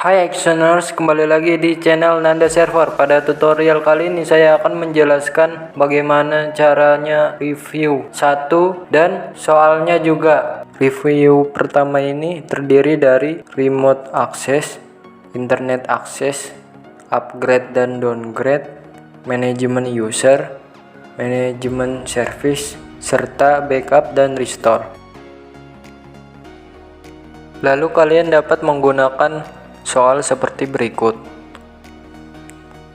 Hai Actioners, kembali lagi di channel Nanda Server. Pada tutorial kali ini saya akan menjelaskan bagaimana caranya review satu dan soalnya juga. Review pertama ini terdiri dari remote access, internet access, upgrade dan downgrade, manajemen user, manajemen service, serta backup dan restore. Lalu kalian dapat menggunakan soal seperti berikut,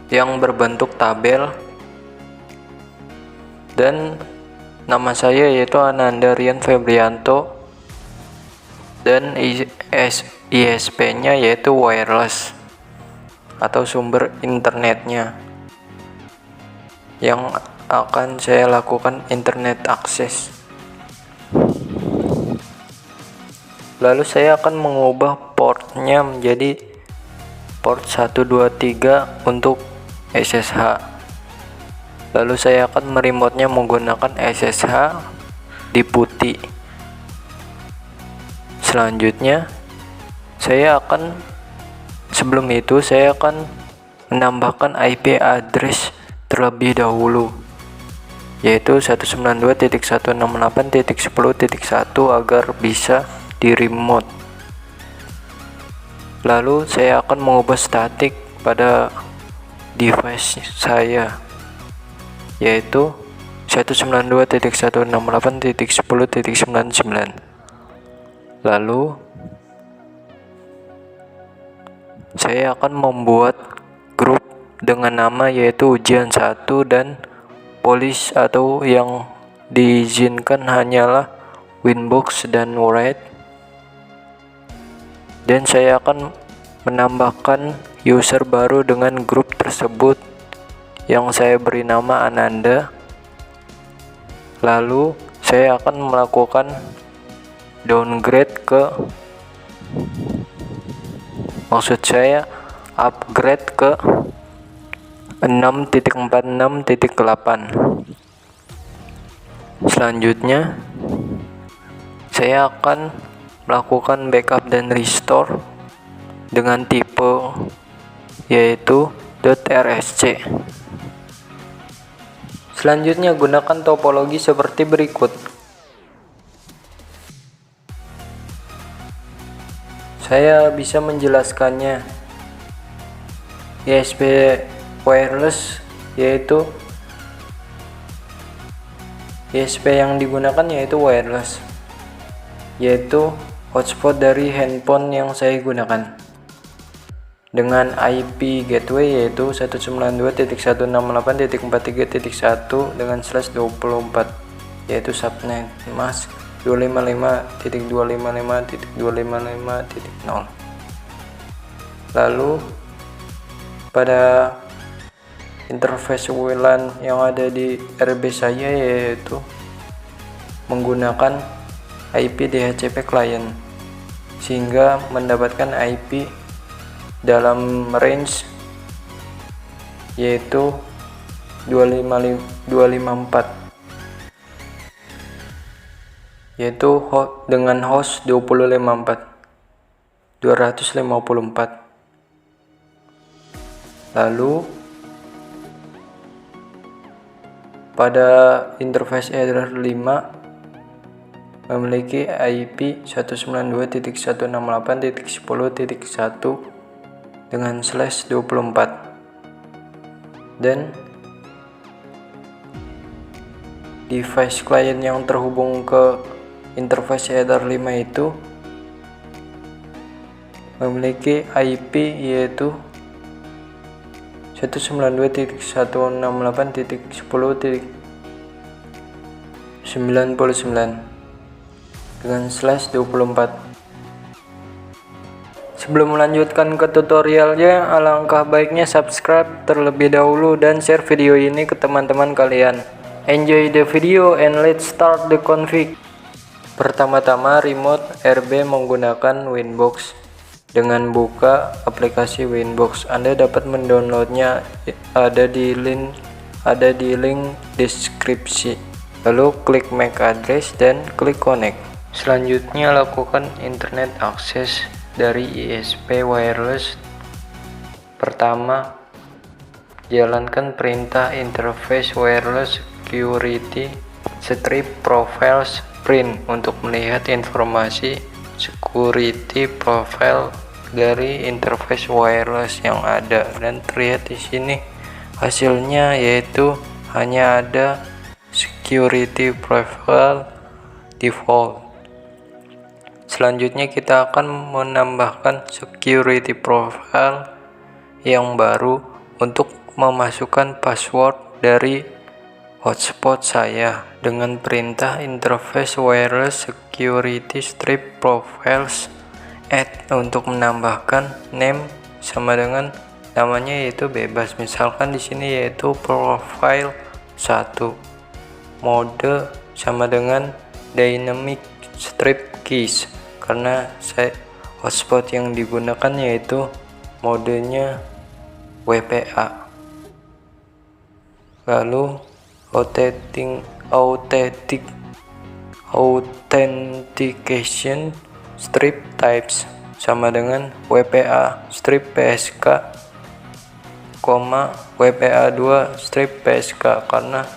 yang berbentuk tabel, dan nama saya yaitu Ananda Rian Febrianto, dan ISP-nya yaitu wireless atau sumber internetnya yang akan saya lakukan internet access. Lalu saya akan mengubah portnya menjadi port 123 untuk SSH. Lalu saya akan meremote-nya menggunakan SSH di putih. Selanjutnya sebelum itu saya akan menambahkan IP address terlebih dahulu, yaitu 192.168.10.1 agar bisa di remote. Lalu saya akan mengubah statik pada device saya, yaitu 192.168.10.99. Lalu saya akan membuat grup dengan nama yaitu ujian 1 dan polish, atau yang diizinkan hanyalah Winbox dan Write. Dan saya akan menambahkan user baru dengan grup tersebut yang saya beri nama Ananda. Lalu saya akan melakukan upgrade ke 6.46.8. Selanjutnya saya akan melakukan backup dan restore dengan tipe yaitu .rsc. Selanjutnya gunakan topologi seperti berikut. Saya bisa menjelaskannya. ISP wireless yaitu ISP yang digunakan yaitu wireless, yaitu hotspot dari handphone yang saya gunakan dengan IP gateway yaitu 192.168.43.1 dengan /24, yaitu subnet mask 255.255.255.0. Lalu pada interface WLAN yang ada di RB saya yaitu menggunakan IP DHCP client, sehingga mendapatkan IP dalam range yaitu 254, yaitu dengan host 254. Lalu pada interface header 5 memiliki IP 192.168.10.1 dengan /24, dan device client yang terhubung ke interface header 5 itu memiliki IP yaitu 192.168.10.99 dengan /24. Sebelum melanjutkan ke tutorialnya, alangkah baiknya subscribe terlebih dahulu dan share video ini ke teman-teman kalian. Enjoy the video and let's start the config. Pertama-tama remote RB menggunakan Winbox. Dengan buka aplikasi Winbox, Anda dapat mendownloadnya, ada di link deskripsi. Lalu klik MAC address dan klik connect. Selanjutnya lakukan internet access dari ISP wireless. Pertama, jalankan perintah interface wireless security strip profiles print untuk melihat informasi security profile dari interface wireless yang ada, dan terlihat di sini hasilnya yaitu hanya ada security profile default. Selanjutnya kita akan menambahkan security profile yang baru untuk memasukkan password dari hotspot saya dengan perintah interface wireless security strip profiles add untuk menambahkan name sama dengan namanya yaitu bebas, misalkan di sini yaitu profile 1, mode sama dengan dynamic strip keys karena hotspot yang digunakan yaitu modenya WPA. Lalu authentication strip types sama dengan WPA strip PSK, WPA2 strip PSK karena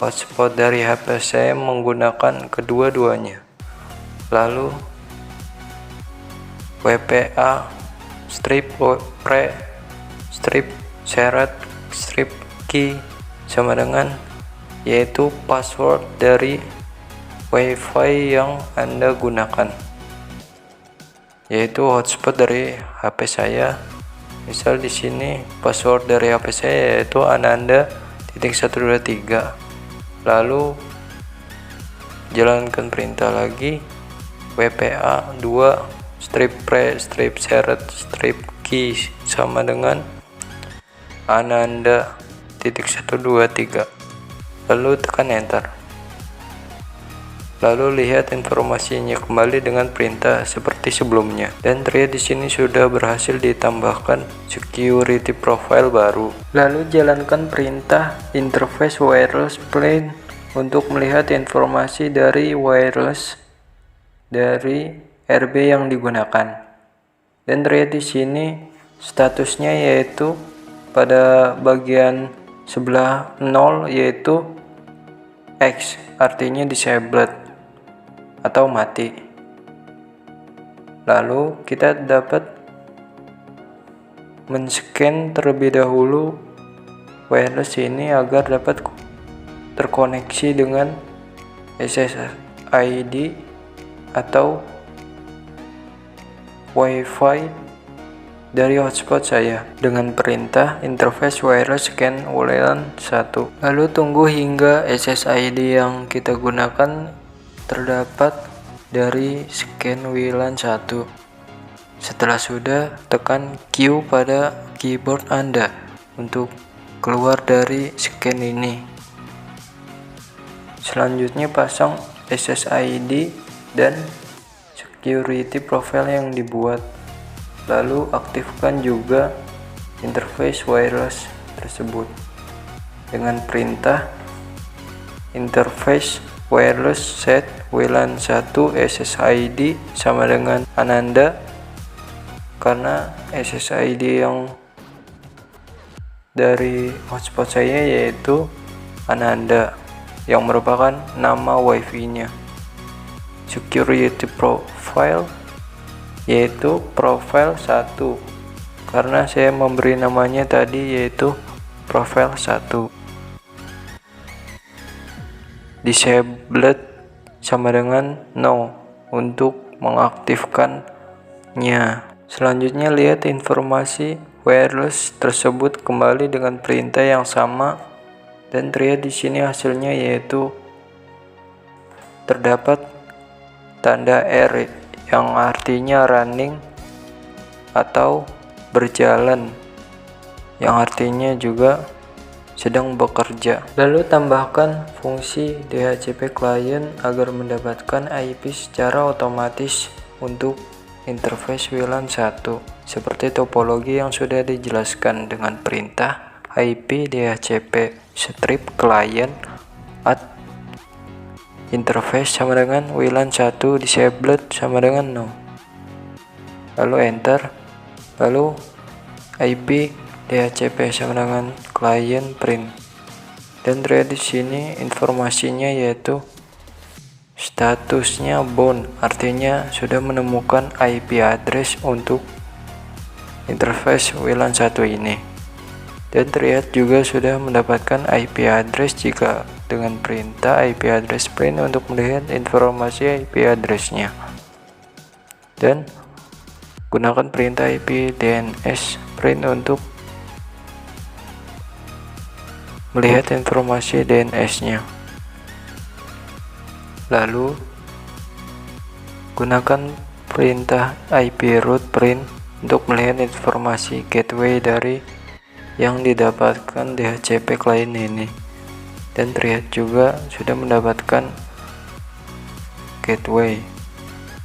hotspot dari HP saya menggunakan kedua-duanya. Lalu WPA strip pre strip syarat strip key sama dengan yaitu password dari WiFi yang Anda gunakan, yaitu hotspot dari HP saya. Misal di sini password dari HP saya yaitu Ananda.123. Lalu jalankan perintah lagi WPA 2 strip pre strip syarat strip key sama dengan Ananda.123. Lalu tekan enter. Lalu lihat informasinya kembali dengan perintah seperti sebelumnya, dan terlihat di sini sudah berhasil ditambahkan security profile baru. Lalu jalankan perintah interface wireless print untuk melihat informasi dari wireless dari RB yang digunakan. Dan terlihat di sini statusnya yaitu pada bagian sebelah 0 yaitu X, artinya disabled atau mati. Lalu kita dapat men-scan terlebih dahulu wireless ini agar dapat terkoneksi dengan SSID atau WiFi dari hotspot saya dengan perintah interface wireless scan WLAN 1. Lalu tunggu hingga SSID yang kita gunakan terdapat dari scan WLAN 1. Setelah sudah, tekan Q pada keyboard Anda untuk keluar dari scan ini. Selanjutnya pasang SSID dan security profile yang dibuat. Lalu aktifkan juga interface wireless tersebut dengan perintah interface wireless set WLAN 1 SSID sama dengan Ananda, karena SSID yang dari hotspot saya yaitu Ananda yang merupakan nama WiFi-nya. Security profile yaitu profile 1 karena saya memberi namanya tadi yaitu profile 1. Disabled sama dengan no untuk mengaktifkannya. Selanjutnya lihat informasi wireless tersebut kembali dengan perintah yang sama, dan terlihat di sini hasilnya yaitu terdapat tanda R yang artinya running atau berjalan, yang artinya juga sedang bekerja. Lalu tambahkan fungsi DHCP client agar mendapatkan IP secara otomatis untuk interface WLAN 1 seperti topologi yang sudah dijelaskan dengan perintah IP DHCP strip client at interface sama dengan WLAN 1 disabled sama dengan no. lalu enter, lalu IP DHCP sama dengan client print, dan terlihat di sini informasinya yaitu statusnya bound, artinya sudah menemukan IP address untuk interface WLAN 1 ini, dan terlihat juga sudah mendapatkan IP address jika dengan perintah IP address print untuk melihat informasi IP addressnya, dan gunakan perintah IP DNS print untuk melihat informasi DNS-nya. Lalu gunakan perintah IP route print untuk melihat informasi gateway dari yang didapatkan DHCP klien ini, dan terlihat juga sudah mendapatkan gateway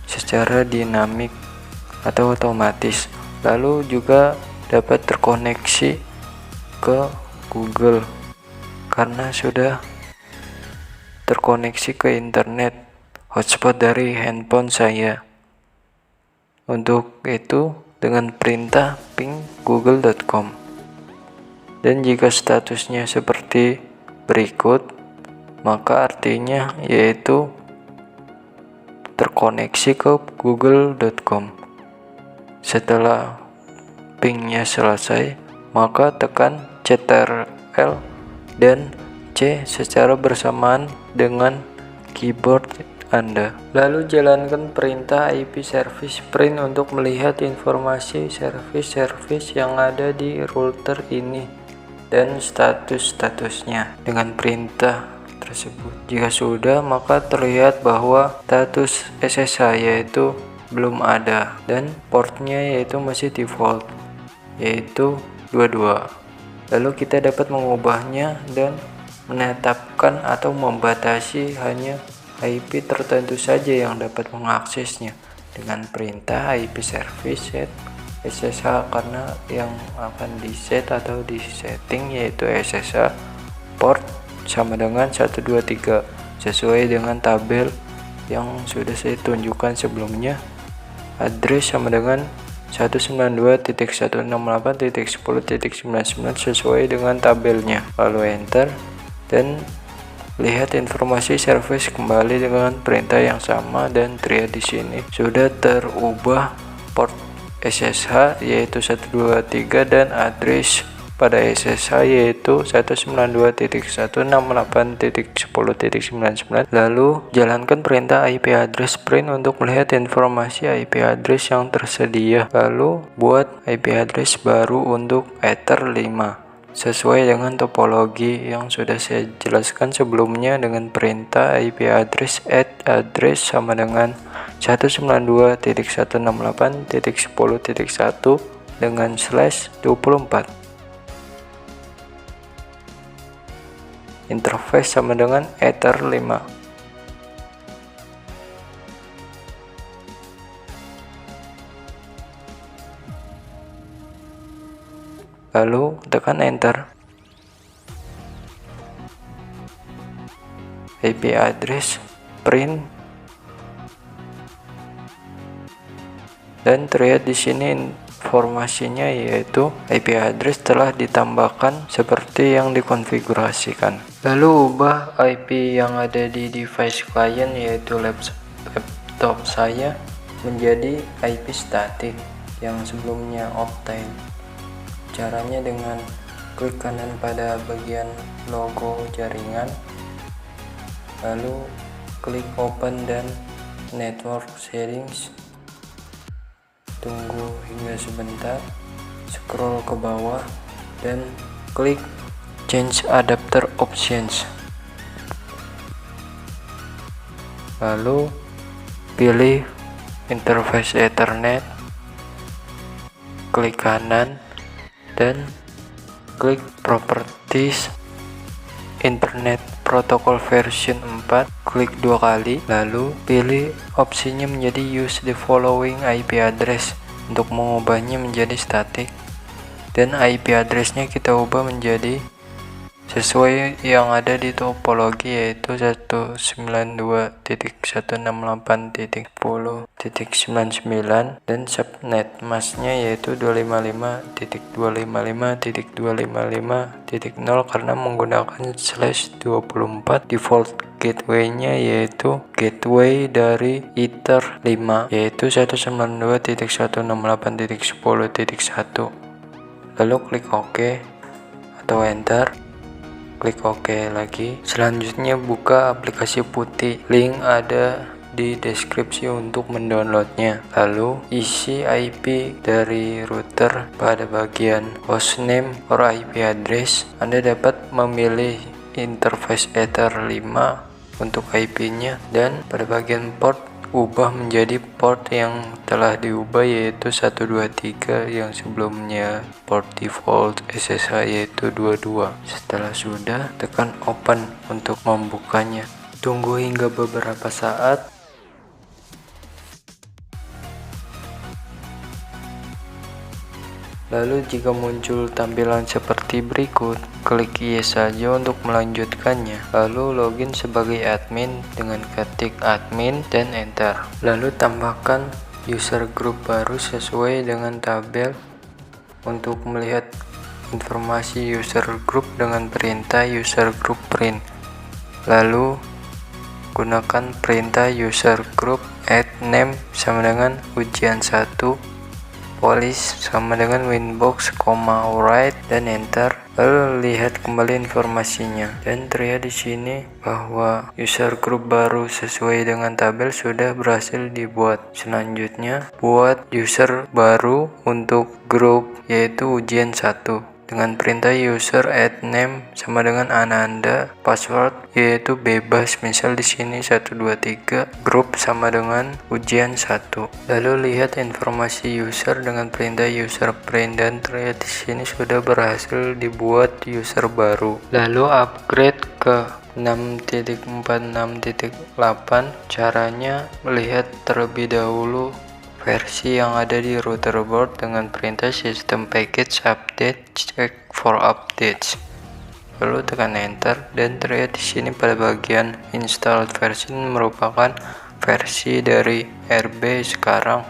secara dinamik atau otomatis, lalu juga dapat terkoneksi ke Google karena sudah terkoneksi ke internet hotspot dari handphone saya. Untuk itu dengan perintah ping google.com, dan jika statusnya seperti berikut, maka artinya yaitu terkoneksi ke google.com. Setelah pingnya selesai, maka tekan Ctrl dan C secara bersamaan dengan keyboard Anda. Lalu jalankan perintah IP service print untuk melihat informasi service yang ada di router ini dan statusnya dengan perintah tersebut. Jika sudah, maka terlihat bahwa status SSH yaitu belum ada dan portnya yaitu masih default yaitu 22. Lalu kita dapat mengubahnya dan menetapkan atau membatasi hanya IP tertentu saja yang dapat mengaksesnya dengan perintah IP service set SSH, karena yang akan di set atau di setting yaitu SSH port sama dengan 123 sesuai dengan tabel yang sudah saya tunjukkan sebelumnya. Address sama dengan 192.168.10.99 sesuai dengan tabelnya, lalu enter, dan lihat informasi service kembali dengan perintah yang sama, dan terlihat di sini sudah terubah port SSH yaitu 123 dan address pada SSH yaitu 192.168.10.99. Lalu jalankan perintah IP address print untuk melihat informasi IP address yang tersedia. Lalu buat IP address baru untuk Ether 5 sesuai dengan topologi yang sudah saya jelaskan sebelumnya dengan perintah IP address address sama dengan 192.168.10.1 dengan /24. Interface sama dengan Ether 5. Lalu tekan enter. IP address print, dan terlihat di sini informasinya yaitu IP address telah ditambahkan seperti yang dikonfigurasikan. Lalu ubah IP yang ada di device klien yaitu laptop saya menjadi IP static yang sebelumnya Optane. Caranya dengan klik kanan pada bagian logo jaringan, lalu klik open dan network settings, tunggu hingga sebentar, scroll ke bawah dan klik change adapter options, lalu pilih interface Ethernet, klik kanan dan klik properties Internet Protocol version 4, klik 2 kali, lalu pilih opsinya menjadi use the following IP address untuk mengubahnya menjadi static, dan IP addressnya kita ubah menjadi sesuai yang ada di topologi yaitu 192.168.10. 255.99 dan subnet masknya yaitu 255.255.255.0 karena menggunakan /24. Default gateway-nya yaitu gateway dari Ether 5 yaitu 192.168.10.1. lalu klik OK atau enter, klik OK lagi. Selanjutnya buka aplikasi putih, link ada di deskripsi untuk mendownloadnya. Lalu isi IP dari router pada bagian hostname or IP address. Anda dapat memilih interface Ether 5 untuk IP-nya dan pada bagian port ubah menjadi port yang telah diubah yaitu 123 yang sebelumnya port default SSH yaitu 22. Setelah sudah, tekan open untuk membukanya. Tunggu hingga beberapa saat. Lalu jika muncul tampilan seperti berikut, klik yes saja untuk melanjutkannya. Lalu login sebagai admin dengan ketik admin dan enter. Lalu tambahkan user group baru sesuai dengan tabel. Untuk melihat informasi user group dengan perintah user group print. Lalu gunakan perintah user group add name sama dengan ujian 1, police sama dengan winbox, write dan enter. Lalu lihat kembali informasinya dan terlihat di sini bahwa user group baru sesuai dengan tabel sudah berhasil dibuat. Selanjutnya buat user baru untuk grup yaitu ujian 1 dengan perintah user add name sama dengan Ananda, password yaitu bebas, misal di sini 123, grup sama dengan ujian 1. Lalu lihat informasi user dengan perintah user print dan terlihat di sini sudah berhasil dibuat user baru. Lalu upgrade ke 6.46.8. Caranya melihat terlebih dahulu versi yang ada di router board dengan perintah system package update check for updates. Lalu tekan enter dan terlihat di sini pada bagian installed version merupakan versi dari RB sekarang.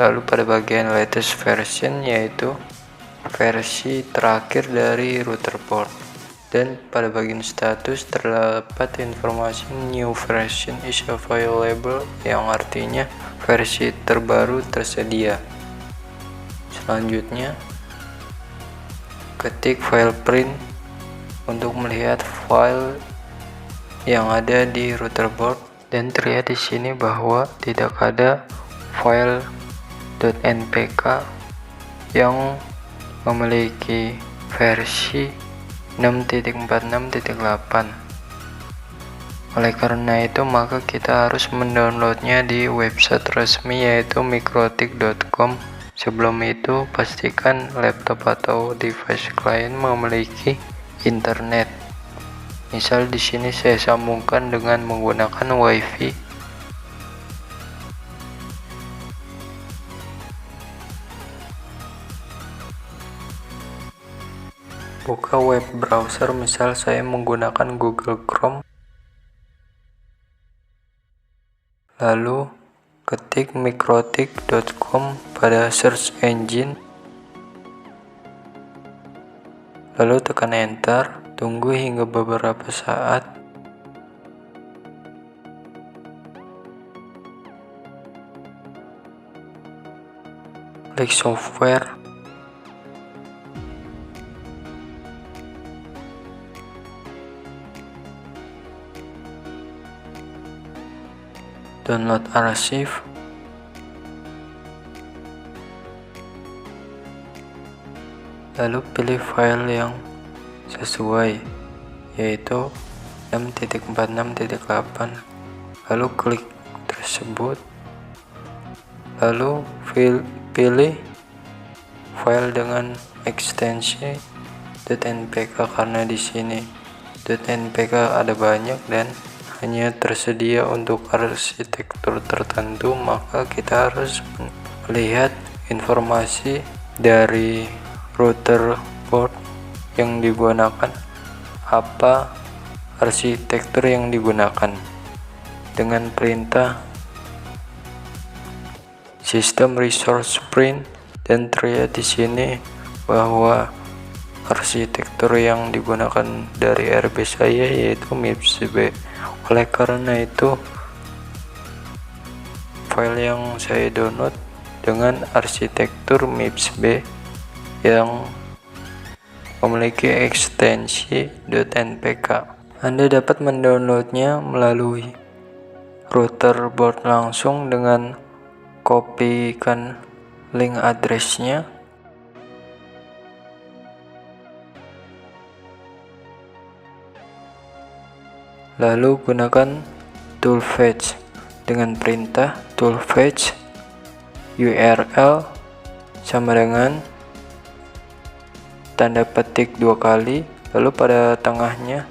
Lalu pada bagian latest version yaitu versi terakhir dari router board. Dan pada bagian status terdapat informasi new version is available yang artinya versi terbaru tersedia. Selanjutnya ketik file print untuk melihat file yang ada di router board dan terlihat di sini bahwa tidak ada file .npk yang memiliki versi 6.46.8. Oleh karena itu maka kita harus mendownloadnya di website resmi yaitu mikrotik.com. Sebelum itu pastikan laptop atau device klien memiliki internet. Misal di sini saya sambungkan dengan menggunakan WiFi. Buka web browser, misal saya menggunakan Google Chrome. Lalu ketik mikrotik.com pada search engine. Lalu tekan enter, tunggu hingga beberapa saat. Klik software. Download arsip. Lalu pilih file yang sesuai yaitu 6.46.8. lalu klik tersebut, lalu pilih file dengan ekstensi .npk karena di sini .npk ada banyak dan hanya tersedia untuk arsitektur tertentu, maka kita harus melihat informasi dari router board yang digunakan, apa arsitektur yang digunakan. Dengan perintah sistem resource print, dan terlihat di sini bahwa arsitektur yang digunakan dari RB saya yaitu MIPS-B. Oleh karena itu, file yang saya download dengan arsitektur MIPS-B yang memiliki ekstensi .npk. Anda dapat mendownloadnya melalui router board langsung dengan kopikan link addressnya, lalu gunakan tool fetch dengan perintah tool fetch URL sama dengan tanda petik 2 kali, lalu pada tengahnya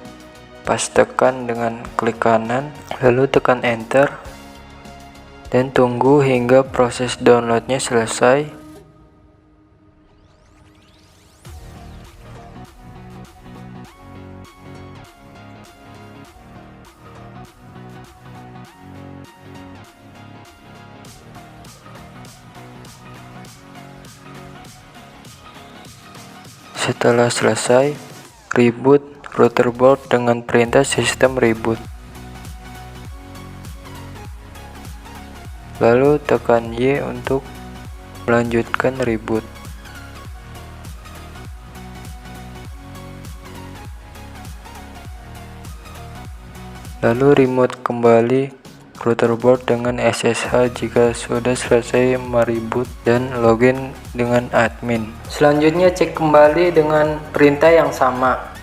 pastekan dengan klik kanan, lalu tekan enter dan tunggu hingga proses downloadnya selesai. Setelah selesai, reboot router board dengan perintah sistem reboot. Lalu tekan Y untuk melanjutkan reboot. Lalu remote kembali router board dengan SSH jika sudah selesai mereboot dan login dengan admin. Selanjutnya cek kembali dengan perintah yang sama.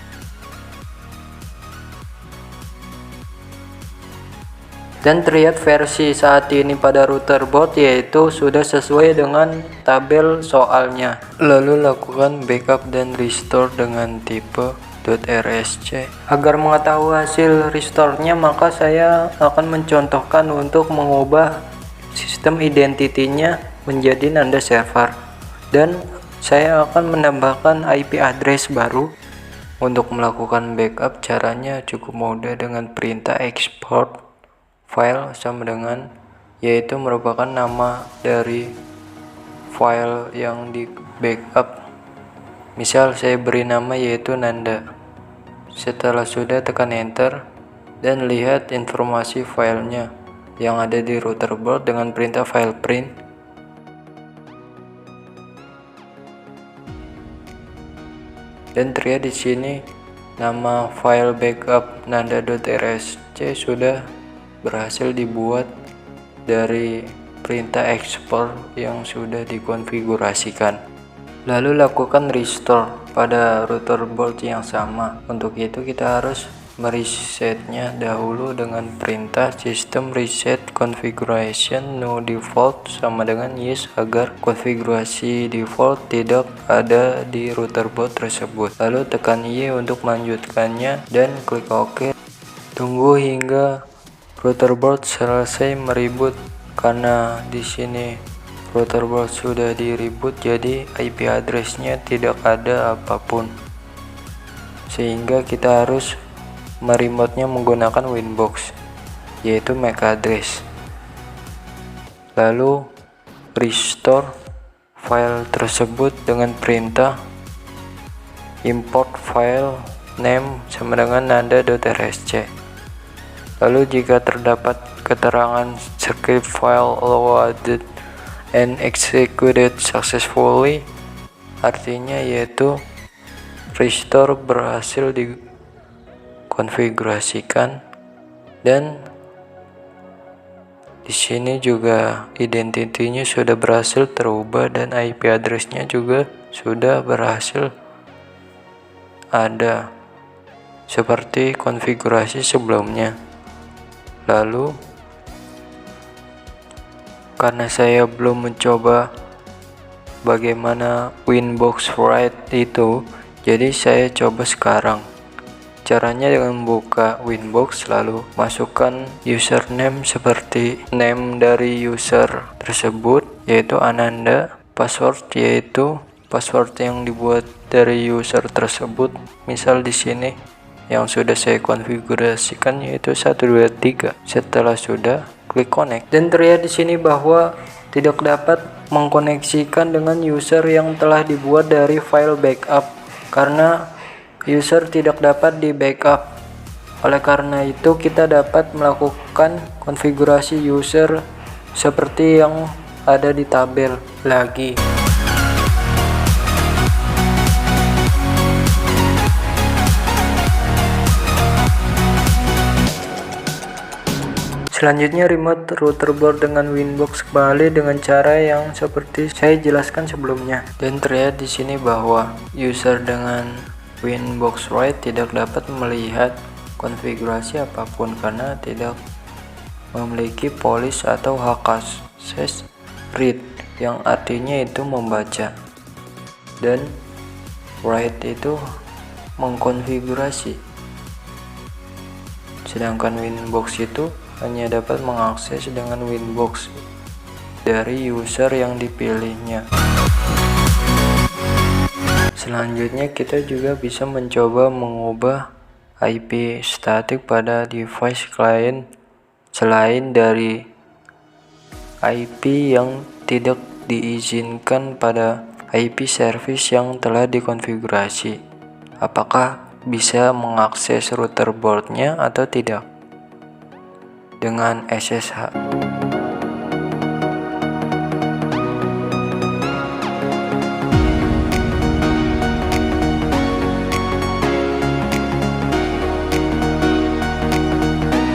Dan terlihat versi saat ini pada router board yaitu sudah sesuai dengan tabel soalnya. Lalu lakukan backup dan restore dengan tipe .rsc. Agar mengetahui hasil restore-nya, maka saya akan mencontohkan untuk mengubah sistem identity-nya menjadi Nanda server, dan saya akan menambahkan IP address baru. Untuk melakukan backup, caranya cukup mudah dengan perintah export file sama dengan, yaitu merupakan nama dari file yang di backup. Misal saya beri nama yaitu Nanda. Setelah sudah, tekan enter dan lihat informasi filenya yang ada di router board dengan perintah file print. Dan terlihat di sini nama file backup nanda.rsc sudah berhasil dibuat dari perintah export yang sudah dikonfigurasikan. Lalu lakukan restore pada router board yang sama. Untuk itu kita harus meresetnya dahulu dengan perintah system reset configuration no default sama dengan yes agar konfigurasi default tidak ada di router board tersebut. Lalu tekan Y untuk melanjutkannya dan klik OK. Tunggu hingga router board selesai mereboot. Karena di sini router board sudah di reboot, jadi IP addressnya tidak ada apapun, sehingga kita harus meremote-nya menggunakan Winbox, yaitu MAC address. Lalu restore file tersebut dengan perintah import file name sama dengan nanda.rsc. Lalu jika terdapat keterangan script file loaded and executed successfully, artinya yaitu restore berhasil dikonfigurasikan, dan di sini juga identitinya sudah berhasil terubah dan IP addressnya juga sudah berhasil ada seperti konfigurasi sebelumnya. Lalu karena saya belum mencoba bagaimana Winbox write itu, jadi saya coba sekarang. Caranya dengan buka Winbox, lalu masukkan username seperti name dari user tersebut, yaitu Ananda. Password yaitu password yang dibuat dari user tersebut. Misal di sini yang sudah saya konfigurasikan yaitu 123. Setelah sudah, klik connect dan terlihat di sini bahwa tidak dapat mengkoneksikan dengan user yang telah dibuat dari file backup karena user tidak dapat di backup. Oleh karena itu, kita dapat melakukan konfigurasi user seperti yang ada di tabel lagi. Selanjutnya, remote router board dengan Winbox kembali dengan cara yang seperti saya jelaskan sebelumnya. Dan terlihat di sini bahwa user dengan Winbox Write tidak dapat melihat konfigurasi apapun karena tidak memiliki polish atau hak akses read, yang artinya itu membaca, dan write itu mengkonfigurasi. Sedangkan Winbox itu hanya dapat mengakses dengan Winbox dari user yang dipilihnya. Selanjutnya, kita juga bisa mencoba mengubah IP statik pada device klien selain dari IP yang tidak diizinkan pada IP service yang telah dikonfigurasi. Apakah bisa mengakses router boardnya atau tidak dengan SSH?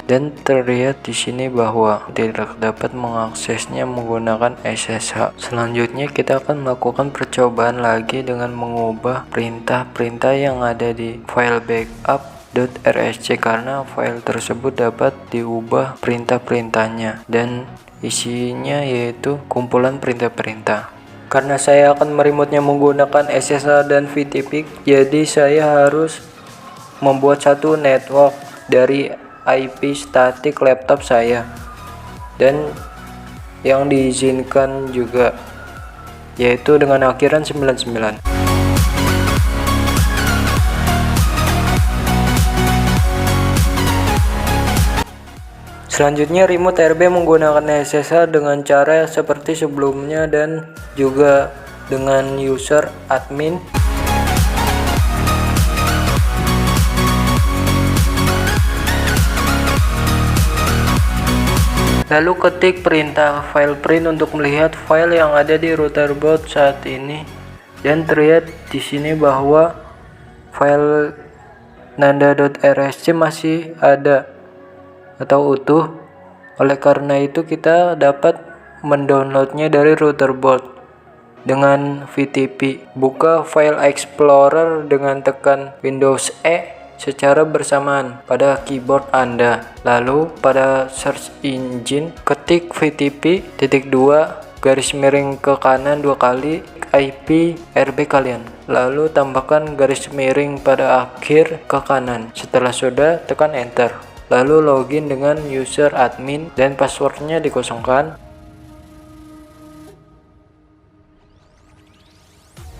Dan terlihat di sini bahwa tidak dapat mengaksesnya menggunakan SSH. Selanjutnya, kita akan melakukan percobaan lagi dengan mengubah perintah-perintah yang ada di file backup.rsc karena file tersebut dapat diubah perintah-perintahnya dan isinya yaitu kumpulan perintah-perintah. Karena saya akan meremote-nya menggunakan SSH dan VTP, jadi saya harus membuat satu network dari IP statik laptop saya dan yang diizinkan juga, yaitu dengan akhiran 99. Selanjutnya, remote RB menggunakan SSH dengan cara seperti sebelumnya dan juga dengan user admin. Lalu ketik perintah file print untuk melihat file yang ada di router board saat ini, dan terlihat di sini bahwa file nanda.rsc masih ada atau utuh. Oleh karena itu, kita dapat mendownloadnya dari router board dengan VTP. Buka File Explorer dengan tekan Windows E secara bersamaan pada keyboard Anda. Lalu pada search engine ketik VTP:2 ke kanan 2 kali IP RB kalian. Lalu tambahkan garis miring pada akhir ke kanan. Setelah sudah, tekan enter. Lalu login dengan user admin dan passwordnya dikosongkan.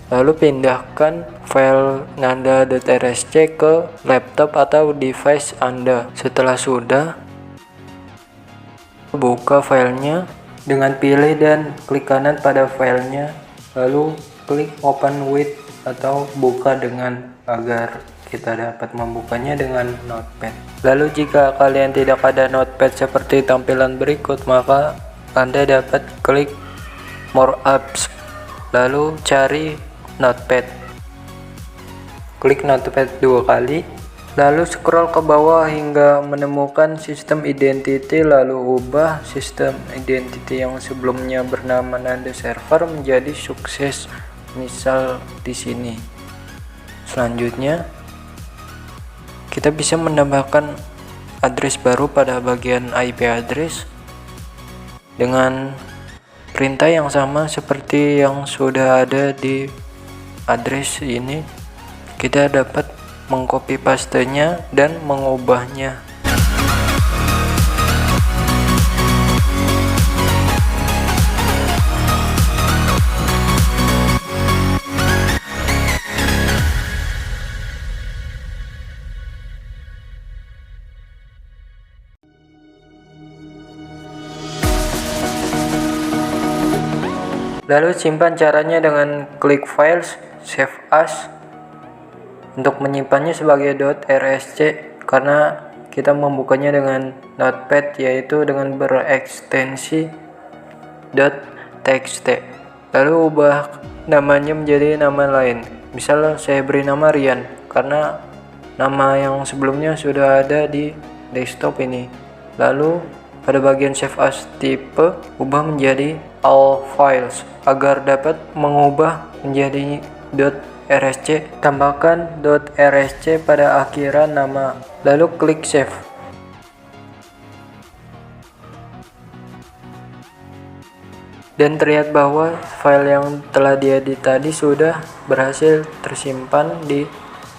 Lalu pindahkan file nanda.rsc ke laptop atau device Anda. Setelah sudah, buka filenya dengan pilih dan klik kanan pada filenya, lalu klik open with atau buka dengan agar kita dapat membukanya dengan notepad. Lalu jika kalian tidak ada notepad seperti tampilan berikut, maka Anda dapat klik more apps, lalu cari notepad. Klik notepad 2 kali, lalu scroll ke bawah hingga menemukan sistem identity, lalu ubah sistem identity yang sebelumnya bernama Nanda Server menjadi sukses, misal di sini. Selanjutnya, kita bisa menambahkan address baru pada bagian IP address dengan perintah yang sama seperti yang sudah ada di address ini. Kita dapat mengcopy pastenya dan mengubahnya. Lalu simpan caranya dengan klik Files, Save As. Untuk menyimpannya sebagai .rsc karena kita membukanya dengan notepad, yaitu dengan berekstensi .txt. Lalu ubah namanya menjadi nama lain. Misal saya beri nama Rian karena nama yang sebelumnya sudah ada di desktop ini. Lalu pada bagian Save As tipe, ubah menjadi All Files agar dapat mengubah menjadi .rsc. Tambahkan .rsc pada akhiran nama, lalu klik Save. Dan terlihat bahwa file yang telah diedit tadi sudah berhasil tersimpan di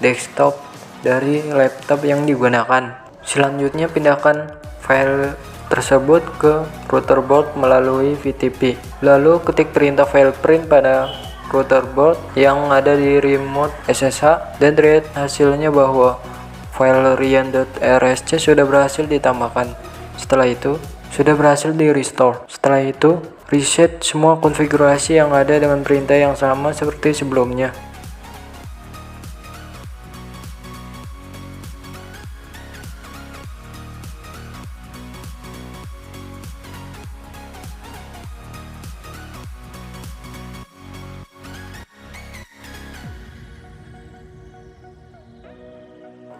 desktop dari laptop yang digunakan. Selanjutnya pindahkan file tersebut ke router board melalui VTP. Lalu ketik perintah file print pada router board yang ada di remote SSH, dan terlihat hasilnya bahwa file rian.rsc sudah berhasil ditambahkan. Setelah itu sudah berhasil di restore. Setelah itu reset semua konfigurasi yang ada dengan perintah yang sama seperti sebelumnya.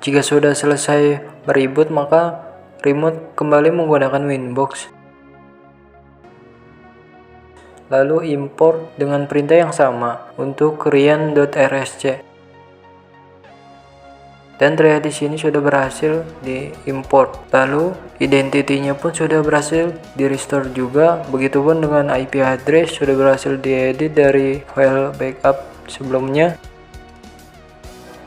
Jika sudah selesai mereboot, maka remote kembali menggunakan Winbox. Lalu import dengan perintah yang sama untuk rian.rsc. Dan terlihat di sini sudah berhasil diimport. Lalu identitinya pun sudah berhasil di restore juga. Begitupun dengan IP address sudah berhasil diedit dari file backup sebelumnya.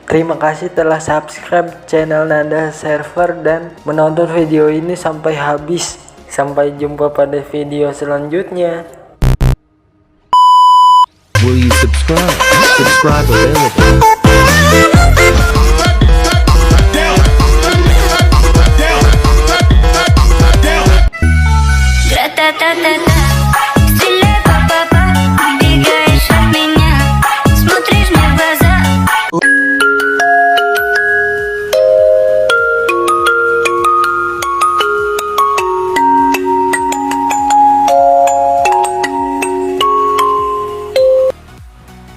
Terima kasih telah subscribe channel Nanda Server dan menonton video ini sampai habis. Sampai jumpa pada video selanjutnya. Will you subscribe? Subscribe available. Da da da da da.